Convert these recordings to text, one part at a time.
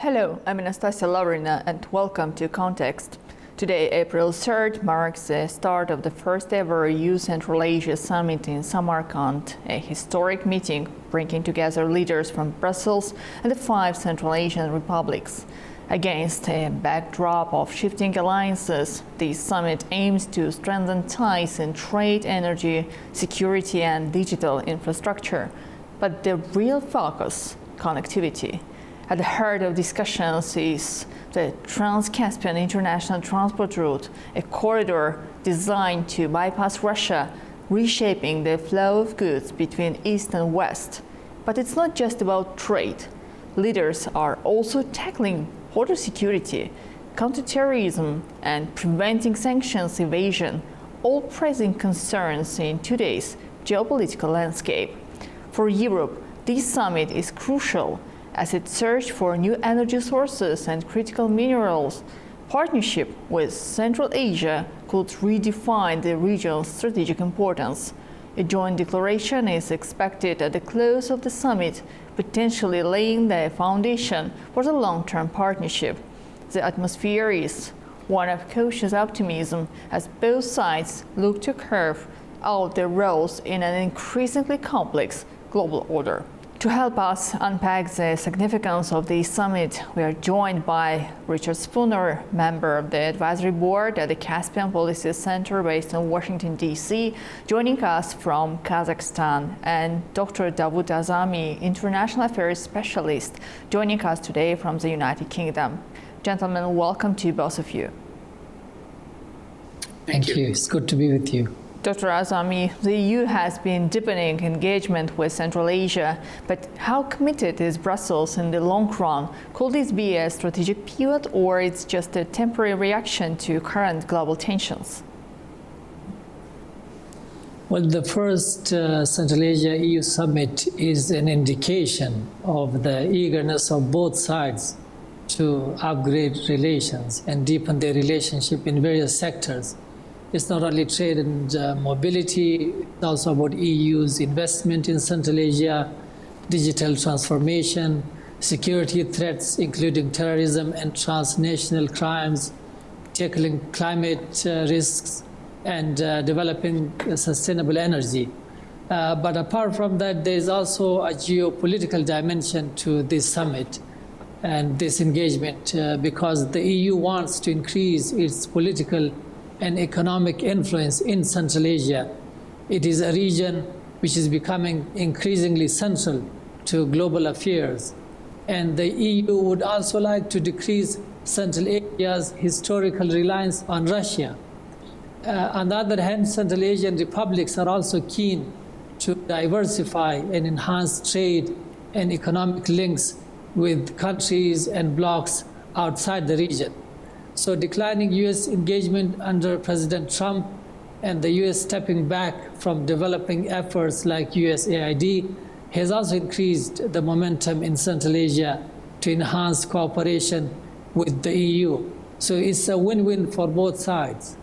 Hello, I'm Anastasia Lavrina and welcome to Context. Today, April 3rd, marks the start of the first ever EU Central Asia Summit in Samarkand, a historic meeting bringing together leaders from Brussels and the 5 Central Asian republics. Against a backdrop of shifting alliances, this summit aims to strengthen ties in trade, energy, security and digital infrastructure. But the real focus, connectivity. At the heart of discussions is the Trans-Caspian International Transport Route, a corridor designed to bypass Russia, reshaping the flow of goods between East and West. But it's not just about trade. Leaders are also tackling border security, counterterrorism, and preventing sanctions evasion, all pressing concerns in today's geopolitical landscape. For Europe, this summit is crucial as it searches for new energy sources and critical minerals. Partnership with Central Asia could redefine the region's strategic importance. A joint declaration is expected at the close of the summit, potentially laying the foundation for the long-term partnership. The atmosphere is one of cautious optimism as both sides look to carve out their roles in an increasingly complex global order. To help us unpack the significance of this summit, we are joined by Richard Spooner, member of the advisory board at the Caspian Policy Center based in Washington, D.C., joining us from Kazakhstan, and Dr. Davut Azami, international affairs specialist, joining us today from the United Kingdom. Gentlemen, welcome to both of you. Thank you. It's good to be with you. Dr. Azami, the EU has been deepening engagement with Central Asia, but how committed is Brussels in the long run? Could this be a strategic pivot, or it's just a temporary reaction to current global tensions? Well, the first Central Asia EU summit is an indication of the eagerness of both sides to upgrade relations and deepen their relationship in various sectors. It's not only trade and mobility, it's also about EU's investment in Central Asia, digital transformation, security threats, including terrorism and transnational crimes, tackling climate risks, and developing sustainable energy. But apart from that, there is also a geopolitical dimension to this summit and this engagement because the EU wants to increase its political and economic influence in Central Asia. It is a region which is becoming increasingly central to global affairs. And the EU would also like to decrease Central Asia's historical reliance on Russia. On the other hand, Central Asian republics are also keen to diversify and enhance trade and economic links with countries and blocs outside the region. So declining U.S. engagement under President Trump and the U.S. stepping back from developing efforts like USAID has also increased the momentum in Central Asia to enhance cooperation with the EU. So it's a win-win for both sides.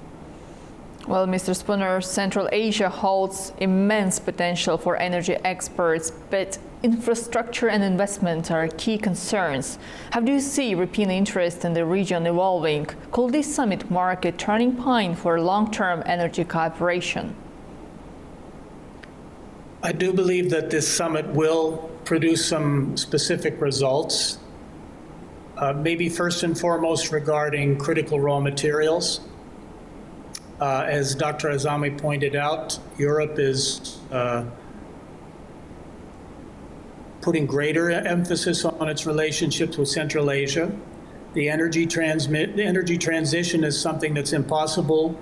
Well, Mr. Spooner, Central Asia holds immense potential for energy exports, but infrastructure and investment are key concerns. How do you see European interest in the region evolving? Could this summit mark a turning point for long-term energy cooperation? I do believe that this summit will produce some specific results, maybe first and foremost regarding critical raw materials. As Dr. Azami pointed out, Europe is putting greater emphasis on its relationships with Central Asia. The energy transition is something that's impossible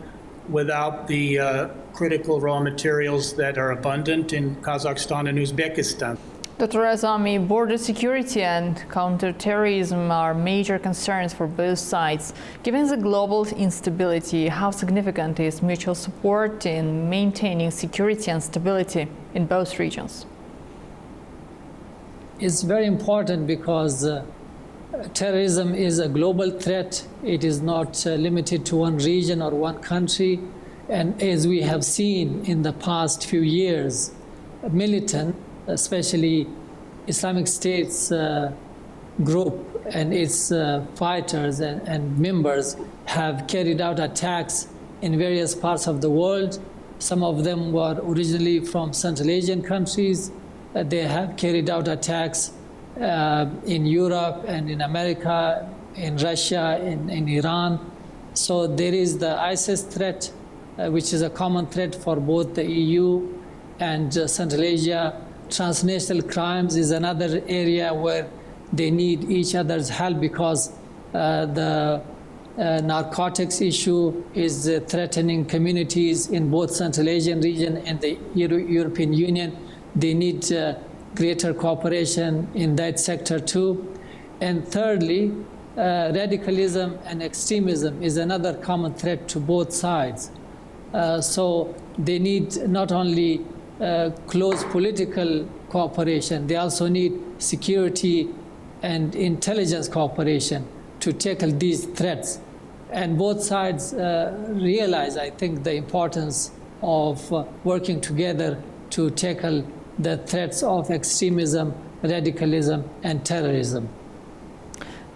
without the critical raw materials that are abundant in Kazakhstan and Uzbekistan. Dr. Azami, border security and counterterrorism are major concerns for both sides. Given the global instability, how significant is mutual support in maintaining security and stability in both regions? It's very important because terrorism is a global threat. It is not limited to one region or one country. And as we have seen in the past few years, militant, especially Islamic State's group and its fighters and members have carried out attacks in various parts of the world. Some of them were originally from Central Asian countries. They have carried out attacks in Europe and in America, in Russia, in Iran. So there is the ISIS threat, which is a common threat for both the EU and Central Asia. Transnational crimes is another area where they need each other's help, because the narcotics issue is threatening communities in both Central Asian region and the European Union. They need greater cooperation in that sector too. And thirdly, radicalism and extremism is another common threat to both sides. So they need not only close political cooperation, they also need security and intelligence cooperation to tackle these threats. And both sides realize, I think, the importance of working together to tackle the threats of extremism, radicalism, and terrorism.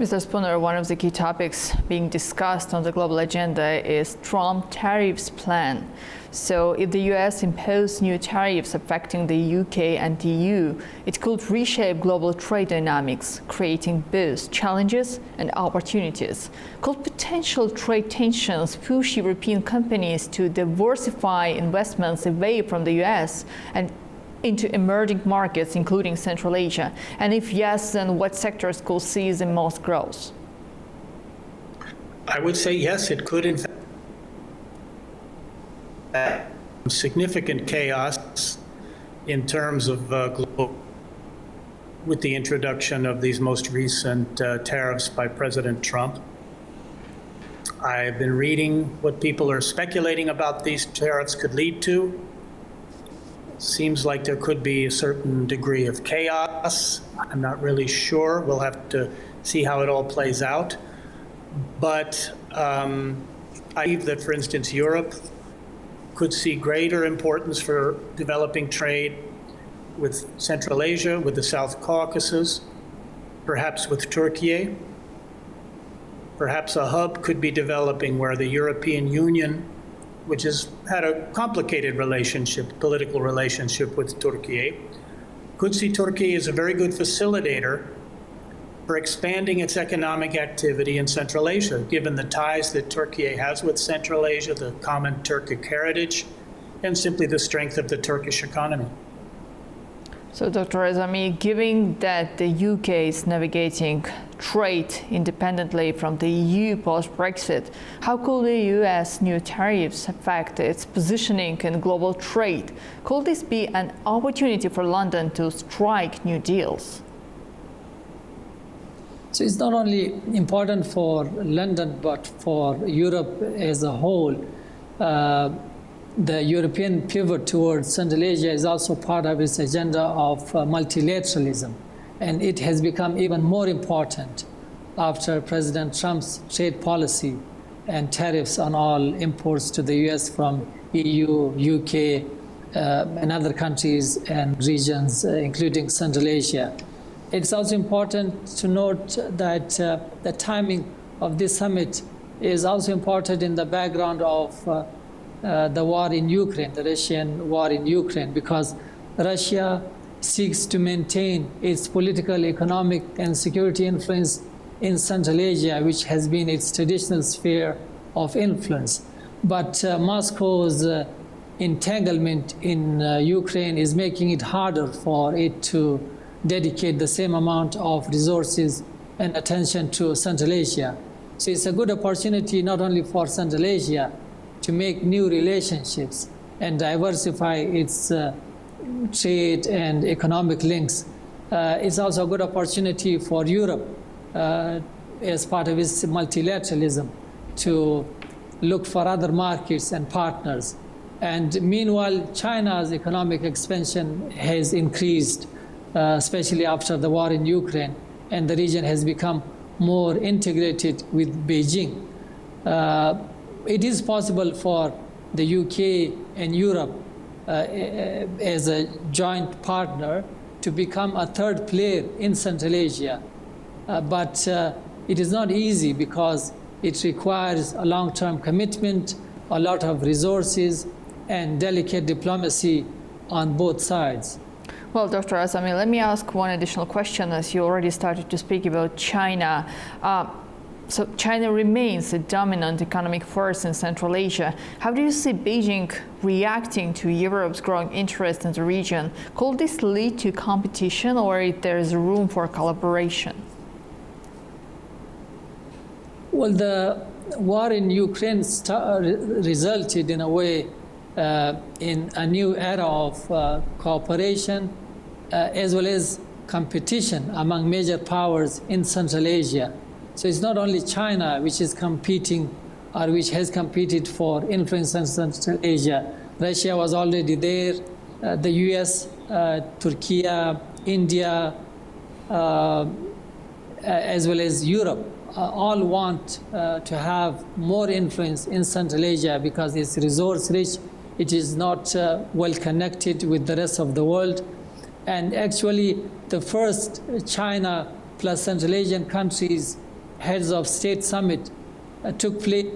Mr. Spooner, one of the key topics being discussed on the global agenda is Trump tariffs plan. So if the US imposes new tariffs affecting the UK and the EU, it could reshape global trade dynamics, creating both challenges and opportunities. Could potential trade tensions push European companies to diversify investments away from the US and into emerging markets, including Central Asia? And if yes, then what sectors could see the most growth? I would say yes, it could in fact significant chaos in terms of global, with the introduction of these most recent tariffs by President Trump. I've been reading what people are speculating about these tariffs could lead to. Seems like there could be a certain degree of chaos. I'm not really sure. We'll have to see how it all plays out. But I believe that, for instance, Europe could see greater importance for developing trade with Central Asia, with the South Caucasus, perhaps with Turkey. Perhaps a hub could be developing where the European Union, which has had a complicated relationship, political relationship with Turkey, could see Turkey as a very good facilitator for expanding its economic activity in Central Asia, given the ties that Turkey has with Central Asia, the common Turkic heritage, and simply the strength of the Turkish economy. So, Dr. Azami, given that the UK is navigating trade independently from the EU post-Brexit, how could the US new tariffs affect its positioning in global trade? Could this be an opportunity for London to strike new deals? So it's not only important for London, but for Europe as a whole. The European pivot towards Central Asia is also part of its agenda of multilateralism. And it has become even more important after President Trump's trade policy and tariffs on all imports to the US from EU, UK, and other countries and regions, including Central Asia. It's also important to note that the timing of this summit is also important in the background of the war in Ukraine, the Russian war in Ukraine, because Russia seeks to maintain its political, economic, and security influence in Central Asia, which has been its traditional sphere of influence. But Moscow's entanglement in Ukraine is making it harder for it to dedicate the same amount of resources and attention to Central Asia. So it's a good opportunity not only for Central Asia to make new relationships and diversify its trade and economic links. It's also a good opportunity for Europe as part of its multilateralism to look for other markets and partners. And meanwhile, China's economic expansion has increased, especially after the war in Ukraine, and the region has become more integrated with Beijing. It is possible for the UK and Europe as a joint partner to become a third player in Central Asia but it is not easy because it requires a long-term commitment, a lot of resources, and delicate diplomacy on both sides. Well, Dr. Azami, let me ask one additional question, as you already started to speak about China. So China remains a dominant economic force in Central Asia. How do you see Beijing reacting to Europe's growing interest in the region? Could this lead to competition, or there is room for collaboration? Well, the war in Ukraine resulted in a way in a new era of cooperation as well as competition among major powers in Central Asia. So it's not only China which is competing or which has competed for influence in Central Asia. Russia was already there, the US, Turkey, India, as well as Europe. All want to have more influence in Central Asia because it's resource rich, it is not well connected with the rest of the world. And actually, the first China plus Central Asian countries heads of state summit took place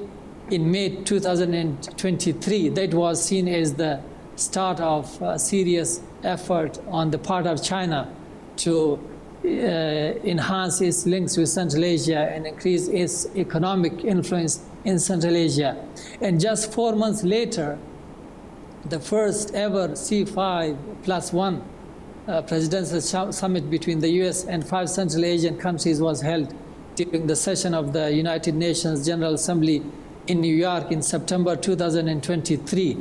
in May 2023. That was seen as the start of a serious effort on the part of China to enhance its links with Central Asia and increase its economic influence in Central Asia. And just 4 months later, the first ever C5+1 presidential summit between the US and 5 Central Asian countries was held during the session of the United Nations General Assembly in New York in September 2023.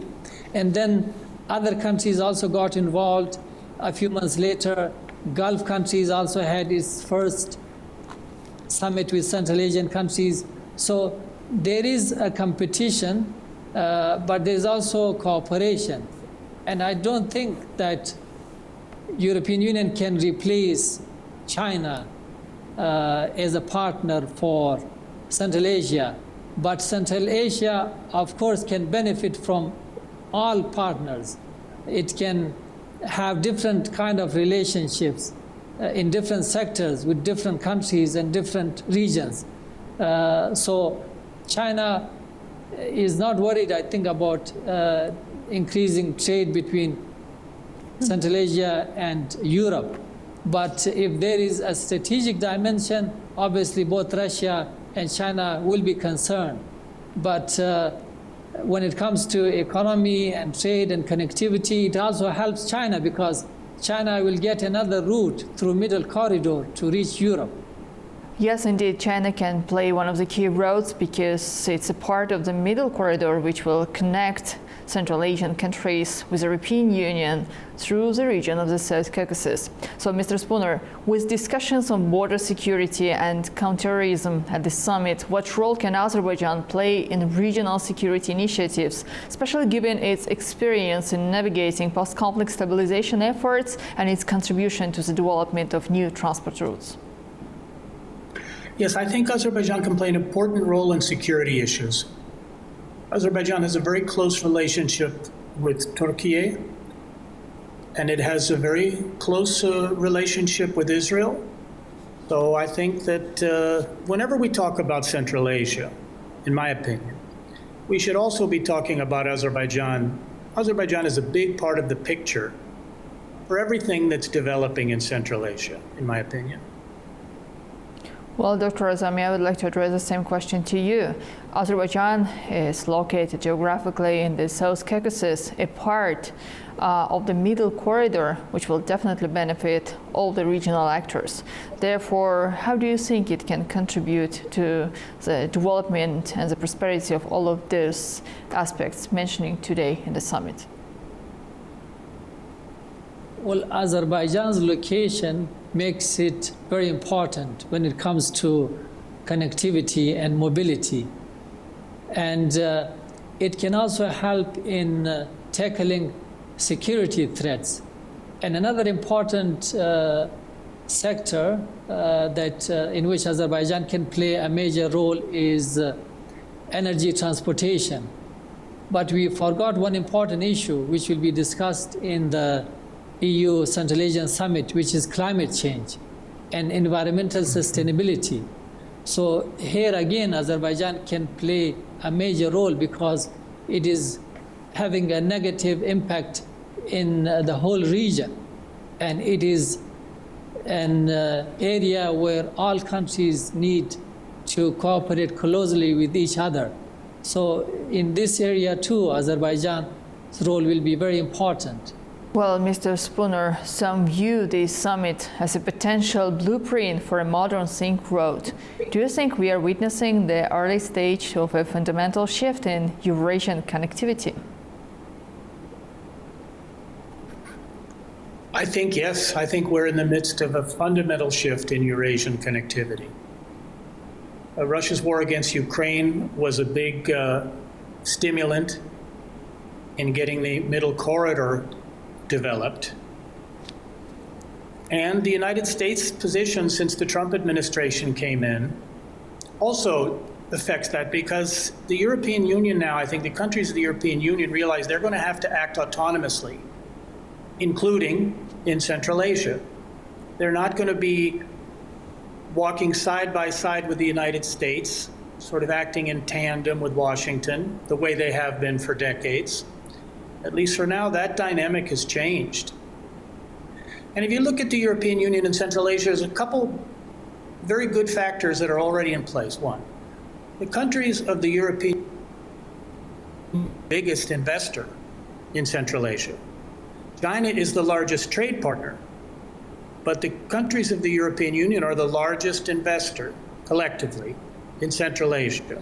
And then other countries also got involved. A few months later, Gulf countries also had its first summit with Central Asian countries. So there is a competition, but there's also cooperation. And I don't think that European Union can replace China as a partner for Central Asia. But Central Asia, of course, can benefit from all partners. It can have different kind of relationships in different sectors with different countries and different regions. So China is not worried, I think, about increasing trade between Central Asia and Europe. But if there is a strategic dimension, obviously both Russia and China will be concerned. But when it comes to economy and trade and connectivity, it also helps China because China will get another route through Middle Corridor to reach Europe. Yes, indeed, China can play one of the key roles because it's a part of the Middle Corridor which will connect Central Asian countries with the European Union through the region of the South Caucasus. So, Mr. Spooner, with discussions on border security and counterterrorism at the summit, what role can Azerbaijan play in regional security initiatives, especially given its experience in navigating post-conflict stabilization efforts and its contribution to the development of new transport routes? Yes, I think Azerbaijan can play an important role in security issues. Azerbaijan has a very close relationship with Turkey, and it has a very close relationship with Israel. So I think that whenever we talk about Central Asia, in my opinion, we should also be talking about Azerbaijan. Azerbaijan is a big part of the picture for everything that's developing in Central Asia, in my opinion. Well, Dr. Azami, I would like to address the same question to you. Azerbaijan is located geographically in the South Caucasus, a part of the Middle Corridor, which will definitely benefit all the regional actors. Therefore, how do you think it can contribute to the development and the prosperity of all of those aspects mentioning today in the summit? Well, Azerbaijan's location makes it very important when it comes to connectivity and mobility. And it can also help in tackling security threats. And another important sector in which Azerbaijan can play a major role is energy transportation. But we forgot one important issue which will be discussed in the EU Central Asian Summit, which is climate change. and environmental sustainability. So here again, Azerbaijan can play a major role because it is having a negative impact in the whole region. And it is an area where all countries need to cooperate closely with each other. So in this area too, Azerbaijan's role will be very important. Well, Mr. Spooner, some view this summit as a potential blueprint for a modern Silk Road. Do you think we are witnessing the early stage of a fundamental shift in Eurasian connectivity? I think yes. I think we're in the midst of a fundamental shift in Eurasian connectivity. Russia's war against Ukraine was a big stimulant in getting the middle corridor developed. And the United States' position since the Trump administration came in also affects that, because the European Union now, I think the countries of the European Union realize they're going to have to act autonomously, including in Central Asia. They're not going to be walking side by side with the United States, sort of acting in tandem with Washington, the way they have been for decades. At least for now, that dynamic has changed. And if you look at the European Union and Central Asia, there's a couple very good factors that are already in place. One, the countries of the European biggest investor in Central Asia. China is the largest trade partner, but the countries of the European Union are the largest investor collectively in Central Asia.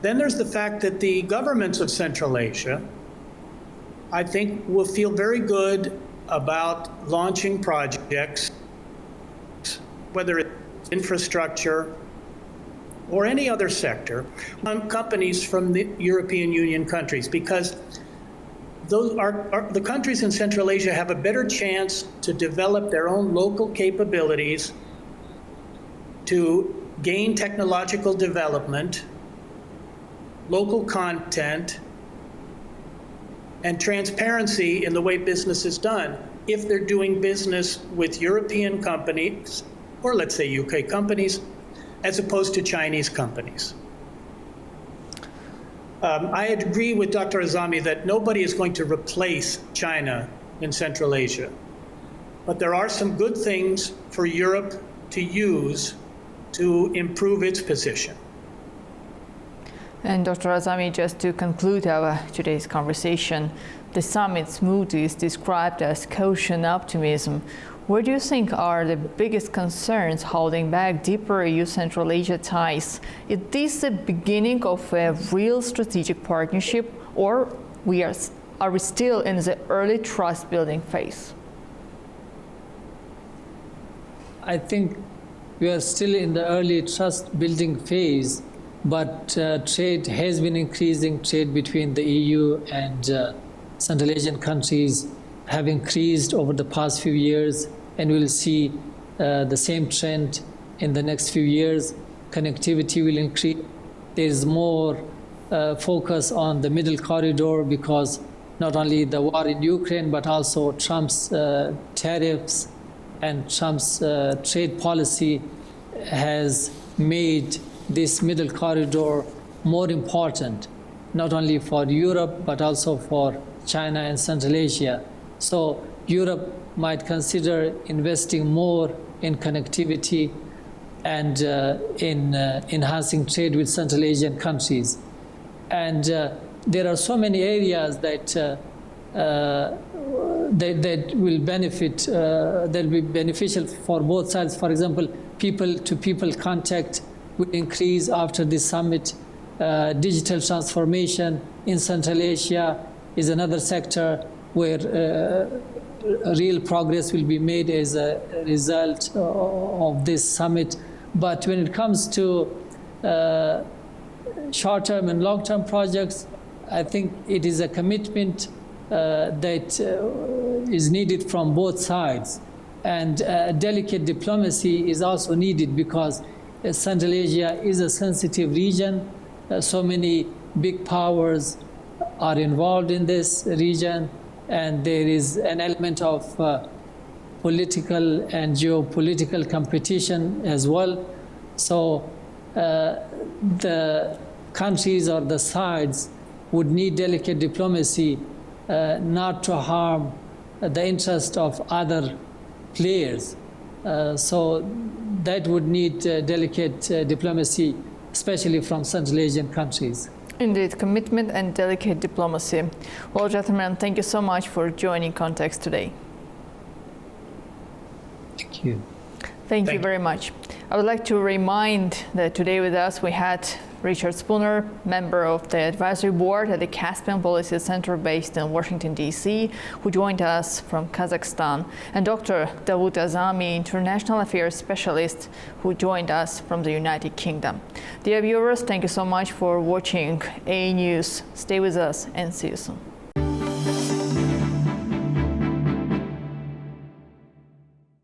Then there's the fact that the governments of Central Asia, I think, will feel very good about launching projects, whether it's infrastructure or any other sector, on companies from the European Union countries, because those are the countries in Central Asia have a better chance to develop their own local capabilities, to gain technological development, local content, and transparency in the way business is done if they're doing business with European companies, or let's say UK companies, as opposed to Chinese companies. I agree with Dr. Azami that nobody is going to replace China in Central Asia, but there are some good things for Europe to use to improve its position. And Dr. Azami, just to conclude our today's conversation, the summit's mood is described as caution optimism. What do you think are the biggest concerns holding back deeper EU-Central Asia ties? Is this the beginning of a real strategic partnership, or are we still in the early trust-building phase? I think we are still in the early trust-building phase, but trade has been increasing. Trade between the EU and Central Asian countries have increased over the past few years, and we'll see the same trend in the next few years. Connectivity will increase. There is more focus on the middle corridor because not only the war in Ukraine, but also Trump's tariffs and Trump's trade policy has made this middle corridor more important, not only for Europe, but also for China and Central Asia. So Europe might consider investing more in connectivity and in enhancing trade with Central Asian countries. And there are so many areas that that will benefit, that'll be beneficial for both sides. For example, people-to-people contact will increase after this summit. Digital transformation in Central Asia is another sector where real progress will be made as a result of this summit. But when it comes to short-term and long-term projects, I think it is a commitment that is needed from both sides. And delicate diplomacy is also needed because Central Asia is a sensitive region. So many big powers are involved in this region, and there is an element of political and geopolitical competition as well. So the countries or the sides would need delicate diplomacy not to harm the interest of other players. So that would need delicate diplomacy, especially from Central Asian countries. Indeed, commitment and delicate diplomacy. Well, gentlemen, thank you so much for joining Context today. Thank you. Thank you very much. I would like to remind that today with us we had Richard Spooner, member of the advisory board at the Caspian Policy Center based in Washington, D.C., who joined us from Kazakhstan, and Dr. Davut Azami, international affairs specialist, who joined us from the United Kingdom. Dear viewers, thank you so much for watching A News. Stay with us and see you soon.